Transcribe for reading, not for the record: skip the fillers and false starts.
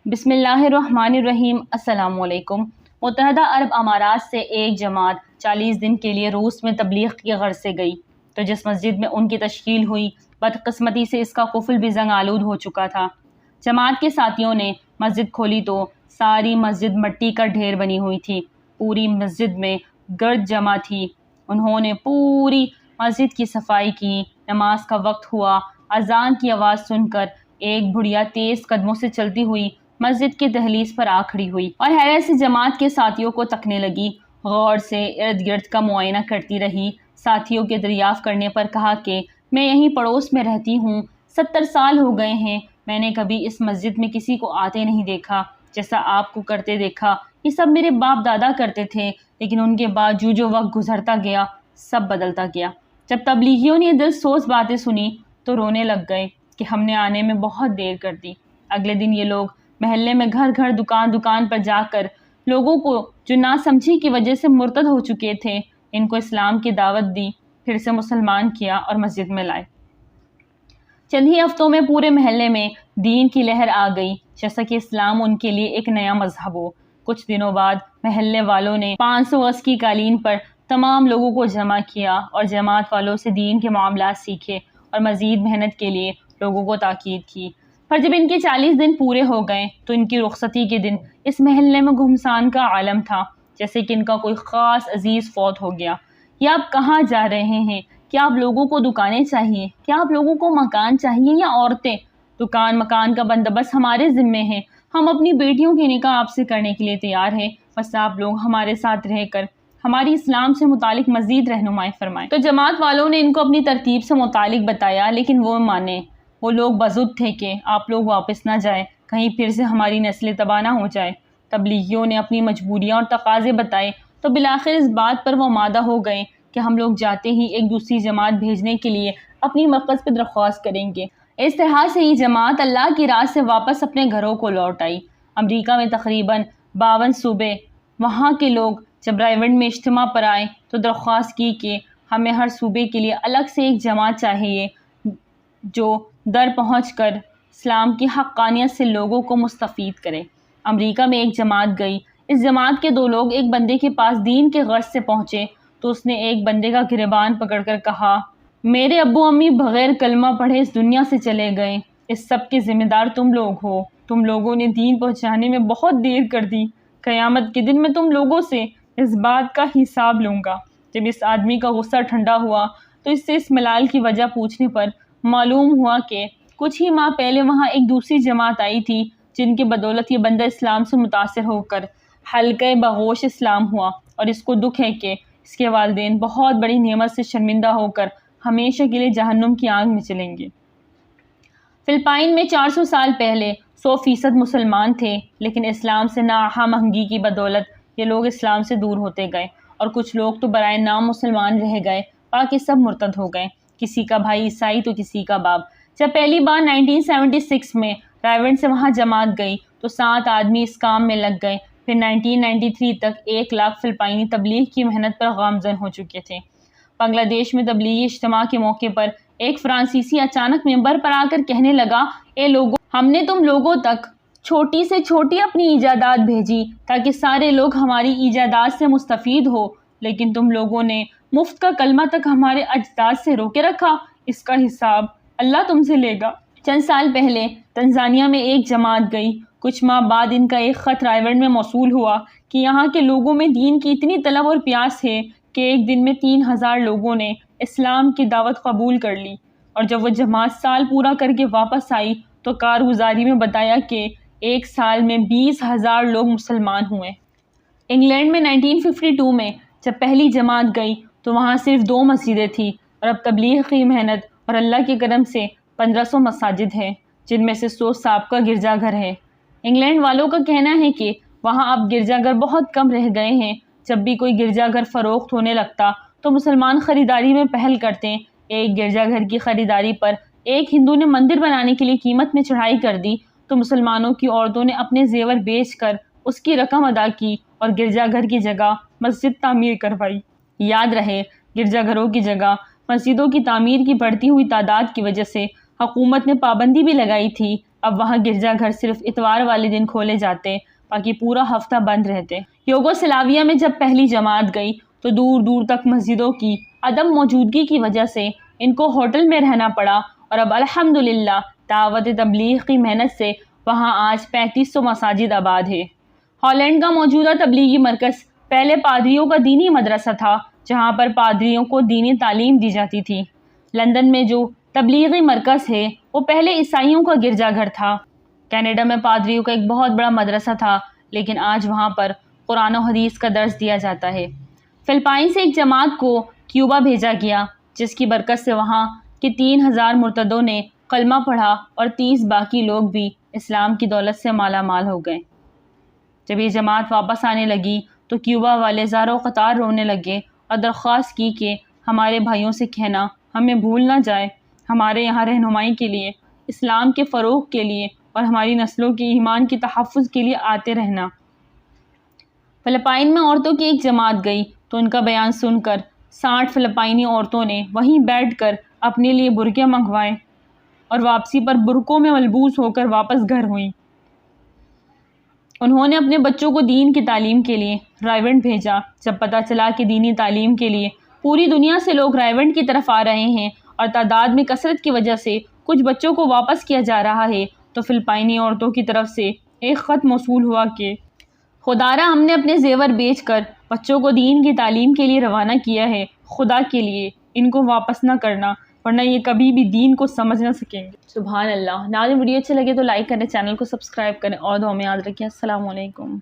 بسم اللہ الرحمن الرحیم۔ السلام علیکم۔ متحدہ عرب امارات سے ایک جماعت 40 دن کے لیے روس میں تبلیغ کی غرض سے گئی تو جس مسجد میں ان کی تشکیل ہوئی بدقسمتی سے اس کا قفل بھی زنگ آلود ہو چکا تھا۔ جماعت کے ساتھیوں نے مسجد کھولی تو ساری مسجد مٹی کا ڈھیر بنی ہوئی تھی، پوری مسجد میں گرد جمع تھی۔ انہوں نے پوری مسجد کی صفائی کی۔ نماز کا وقت ہوا، اذان کی آواز سن کر ایک بڑھیا تیز قدموں سے چلتی ہوئی مسجد کے دہلیز پر آ کھڑی ہوئی اور حیرت سے جماعت کے ساتھیوں کو تکنے لگی۔ غور سے ارد گرد کا معائنہ کرتی رہی۔ ساتھیوں کے دریافت کرنے پر کہا کہ میں یہیں پڑوس میں رہتی ہوں، 70 سال ہو گئے ہیں، میں نے کبھی اس مسجد میں کسی کو آتے نہیں دیکھا جیسا آپ کو کرتے دیکھا۔ یہ سب میرے باپ دادا کرتے تھے، لیکن ان کے بعد جو وقت گزرتا گیا سب بدلتا گیا۔ جب تبلیغیوں نے یہ دل سوز باتیں سنی تو رونے لگ گئے کہ ہم نے آنے میں بہت دیر کر دی۔ اگلے دن یہ لوگ محلے میں گھر گھر دکان دکان پر جا کر لوگوں کو جو ناسمجھی کی وجہ سے مرتد ہو چکے تھے ان کو اسلام کی دعوت دی، پھر سے مسلمان کیا اور مسجد میں لائے۔ چند ہی ہفتوں میں پورے محلے میں دین کی لہر آ گئی، جیسا کہ اسلام ان کے لیے ایک نیا مذہب ہو۔ کچھ دنوں بعد محلے والوں نے 500 گز کی قالین پر تمام لوگوں کو جمع کیا اور جماعت والوں سے دین کے معاملات سیکھے اور مزید محنت کے لیے لوگوں کو تاکید کی۔ پر جب ان کے 40 دن پورے ہو گئے تو ان کی رخصتی کے دن اس محلے میں گھمسان کا عالم تھا، جیسے کہ ان کا کوئی خاص عزیز فوت ہو گیا۔ یا آپ کہاں جا رہے ہیں؟ کیا آپ لوگوں کو دکانیں چاہیے؟ کیا آپ لوگوں کو مکان چاہیے یا عورتیں؟ دکان مکان کا بندوبست ہمارے ذمے ہے، ہم اپنی بیٹیوں کی نکاح آپ سے کرنے کے لیے تیار ہیں، بس آپ لوگ ہمارے ساتھ رہ کر ہماری اسلام سے متعلق مزید رہنمائی فرمائیں۔ تو جماعت والوں نے ان کو اپنی ترتیب سے متعلق بتایا، لیکن وہ مانے۔ وہ لوگ بزد تھے کہ آپ لوگ واپس نہ جائیں، کہیں پھر سے ہماری نسل تباہ نہ ہو جائے۔ تبلیغیوں نے اپنی مجبوریاں اور تقاضے بتائے تو بالآخر اس بات پر وہ آمادہ ہو گئے کہ ہم لوگ جاتے ہی ایک دوسری جماعت بھیجنے کے لیے اپنی مرکز پہ درخواست کریں گے۔ اس طرح سے یہ جماعت اللہ کی راہ سے واپس اپنے گھروں کو لوٹ آئی۔ امریکہ میں تقریباً 52 صوبے، وہاں کے لوگ جب رائیونڈ میں اجتماع پر آئے تو درخواست کی کہ ہمیں ہر صوبے کے لیے الگ سے ایک جماعت چاہیے جو در پہنچ کر اسلام کی حقانیت سے لوگوں کو مستفید کرے۔ امریکہ میں ایک جماعت گئی۔ اس جماعت کے 2 لوگ ایک بندے کے پاس دین کے غرض سے پہنچے تو اس نے ایک بندے کا گریبان پکڑ کر کہا، میرے ابو امی بغیر کلمہ پڑھے اس دنیا سے چلے گئے، اس سب کے ذمہ دار تم لوگ ہو، تم لوگوں نے دین پہنچانے میں بہت دیر کر دی، قیامت کے دن میں تم لوگوں سے اس بات کا حساب لوں گا۔ جب اس آدمی کا غصہ ٹھنڈا ہوا تو اس سے اس ملال کی وجہ پوچھنے پر معلوم ہوا کہ کچھ ہی ماہ پہلے وہاں ایک دوسری جماعت آئی تھی جن کی بدولت یہ بندہ اسلام سے متاثر ہو کر حلقہ بغوش اسلام ہوا، اور اس کو دکھ ہے کہ اس کے والدین بہت بڑی نعمت سے شرمندہ ہو کر ہمیشہ کے لیے جہنم کی آگ میں چلیں گے۔ فلپائن میں 400 سال پہلے 100% مسلمان تھے، لیکن اسلام سے ناآہنگی کی بدولت یہ لوگ اسلام سے دور ہوتے گئے اور کچھ لوگ تو برائے نام مسلمان رہ گئے، باقی سب مرتد ہو گئے، کسی کا بھائی عیسائی تو کسی کا باپ۔ جب پہلی بار 1976 میں رائیونڈ سے وہاں جماعت گئی تو 7 آدمی اس کام میں لگ گئے، پھر 1993 تک 1 لاکھ فلپائنی تبلیغ کی محنت پر گامزن ہو چکے تھے۔ بنگلہ دیش میں تبلیغی اجتماع کے موقع پر ایک فرانسیسی اچانک ممبر پر آ کر کہنے لگا، اے لوگوں، ہم نے تم لوگوں تک چھوٹی سے چھوٹی اپنی ایجادات بھیجی تاکہ سارے لوگ ہماری ایجادات سے مستفید ہو، لیکن تم لوگوں نے مفت کا کلمہ تک ہمارے اجداد سے روکے رکھا، اس کا حساب اللہ تم سے لے گا۔ چند سال پہلے تنزانیہ میں ایک جماعت گئی۔ کچھ ماہ بعد ان کا ایک خط رائیونڈ میں موصول ہوا کہ یہاں کے لوگوں میں دین کی اتنی طلب اور پیاس ہے کہ ایک دن میں 3000 لوگوں نے اسلام کی دعوت قبول کر لی، اور جب وہ جماعت سال پورا کر کے واپس آئی تو کارگزاری میں بتایا کہ ایک سال میں 20,000 لوگ مسلمان ہوئے۔ انگلینڈ میں 1952 میں جب پہلی جماعت گئی تو وہاں صرف 2 مسجدیں تھیں، اور اب تبلیغ کی محنت اور اللہ کے کرم سے 1500 مساجد ہیں، جن میں سے 100 سابقہ گرجا گھر ہے۔ انگلینڈ والوں کا کہنا ہے کہ وہاں اب گرجا گھر بہت کم رہ گئے ہیں۔ جب بھی کوئی گرجا گھر فروخت ہونے لگتا تو مسلمان خریداری میں پہل کرتے۔ ایک گرجا گھر کی خریداری پر ایک ہندو نے مندر بنانے کے لیے قیمت میں چڑھائی کر دی تو مسلمانوں کی عورتوں نے اپنے زیور بیچ کر اس کی رقم ادا کی اور گرجا گھر کی جگہ مسجد تعمیر کروائی۔ یاد رہے، گرجا گھروں کی جگہ مسجدوں کی تعمیر کی بڑھتی ہوئی تعداد کی وجہ سے حکومت نے پابندی بھی لگائی تھی اب وہاں گرجا گھر صرف اتوار والے دن کھولے جاتے، باقی پورا ہفتہ بند رہتے۔ یوگوسلاویہ میں جب پہلی جماعت گئی تو دور دور تک مسجدوں کی عدم موجودگی کی وجہ سے ان کو ہوٹل میں رہنا پڑا، اور اب الحمدللہ دعوت تبلیغ کی محنت سے وہاں آج 3500 مساجد آباد ہے۔ ہالینڈ کا موجودہ تبلیغی مرکز پہلے پادریوں کا دینی مدرسہ تھا، جہاں پر پادریوں کو دینی تعلیم دی جاتی تھی۔ لندن میں جو تبلیغی مرکز ہے وہ پہلے عیسائیوں کا گرجا گھر تھا۔ کینیڈا میں پادریوں کا ایک بہت بڑا مدرسہ تھا، لیکن آج وہاں پر قرآن و حدیث کا درس دیا جاتا ہے۔ فلپائن سے ایک جماعت کو کیوبا بھیجا گیا، جس کی برکت سے وہاں کے 3000 مرتدوں نے کلمہ پڑھا اور 30 باقی لوگ بھی اسلام کی دولت سے مالا مال ہو گئے۔ جب یہ جماعت واپس آنے لگی تو کیوبا والے زاروں قطار رونے لگے اور درخواست کی کہ ہمارے بھائیوں سے کہنا ہمیں بھول نہ جائے، ہمارے یہاں رہنمائی کے لیے، اسلام کے فروغ کے لیے اور ہماری نسلوں کے ایمان کی تحفظ کے لیے آتے رہنا۔ فلپائن میں عورتوں کی ایک جماعت گئی تو ان کا بیان سن کر 60 فلپائنی عورتوں نے وہیں بیٹھ کر اپنے لیے برقعے منگوائے اور واپسی پر برقعوں میں ملبوس ہو کر واپس گھر ہوئیں۔ انہوں نے اپنے بچوں کو دین کی تعلیم کے لیے رائیونڈ بھیجا۔ جب پتہ چلا کہ دینی تعلیم کے لیے پوری دنیا سے لوگ رائیونڈ کی طرف آ رہے ہیں اور تعداد میں کثرت کی وجہ سے کچھ بچوں کو واپس کیا جا رہا ہے، تو فلپائنی عورتوں کی طرف سے ایک خط موصول ہوا کہ خدارا ہم نے اپنے زیور بیچ کر بچوں کو دین کی تعلیم کے لیے روانہ کیا ہے، خدا کے لیے ان کو واپس نہ کرنا ورنہ یہ کبھی بھی دین کو سمجھ نہ سکیں گے۔ سبحان اللہ۔ ناظرین ویڈیو اچھے لگے تو لائک کریں، چینل کو سبسکرائب کریں اور دعا میں یاد رکھیں۔ السلام علیکم۔